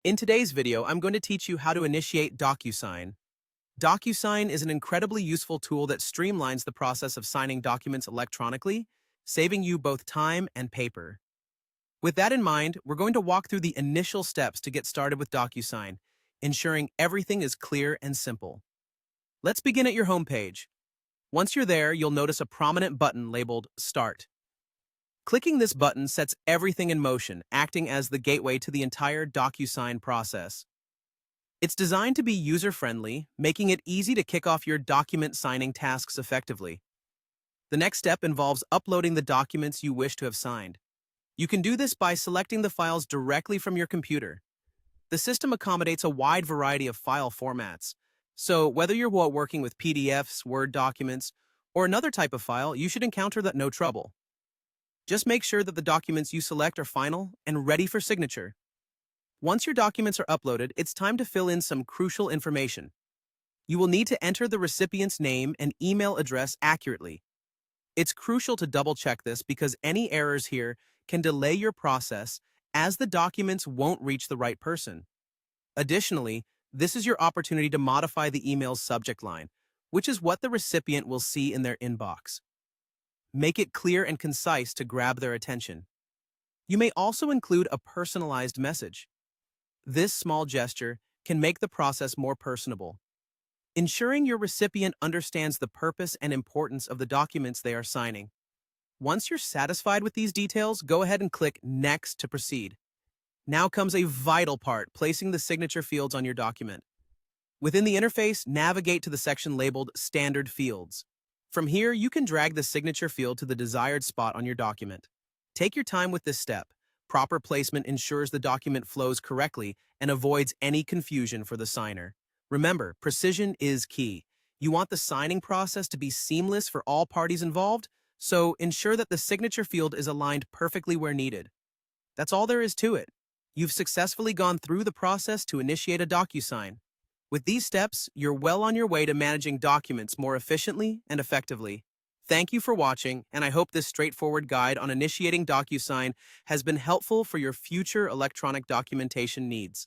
In today's video, I'm going to teach you how to initiate DocuSign. DocuSign is an incredibly useful tool that streamlines the process of signing documents electronically, saving you both time and paper. With that in mind, we're going to walk through the initial steps to get started with DocuSign, ensuring everything is clear and simple. Let's begin at your homepage. Once you're there, you'll notice a prominent button labeled Start. Clicking this button sets everything in motion, acting as the gateway to the entire DocuSign process. It's designed to be user-friendly, making it easy to kick off your document signing tasks effectively. The next step involves uploading the documents you wish to have signed. You can do this by selecting the files directly from your computer. The system accommodates a wide variety of file formats, so whether you're working with PDFs, Word documents, or another type of file, you should encounter that no trouble. Just make sure that the documents you select are final and ready for signature. Once your documents are uploaded, it's time to fill in some crucial information. You will need to enter the recipient's name and email address accurately. It's crucial to double-check this because any errors here can delay your process as the documents won't reach the right person. Additionally, this is your opportunity to modify the email's subject line, which is what the recipient will see in their inbox. Make it clear and concise to grab their attention. You may also include a personalized message. This small gesture can make the process more personable, ensuring your recipient understands the purpose and importance of the documents they are signing. Once you're satisfied with these details, go ahead and click Next to proceed. Now comes a vital part, placing the signature fields on your document. Within the interface, navigate to the section labeled Standard Fields. From here, you can drag the signature field to the desired spot on your document. Take your time with this step. Proper placement ensures the document flows correctly and avoids any confusion for the signer. Remember, precision is key. You want the signing process to be seamless for all parties involved, so ensure that the signature field is aligned perfectly where needed. That's all there is to it. You've successfully gone through the process to initiate a DocuSign. With these steps, you're well on your way to managing documents more efficiently and effectively. Thank you for watching, and I hope this straightforward guide on initiating DocuSign has been helpful for your future electronic documentation needs.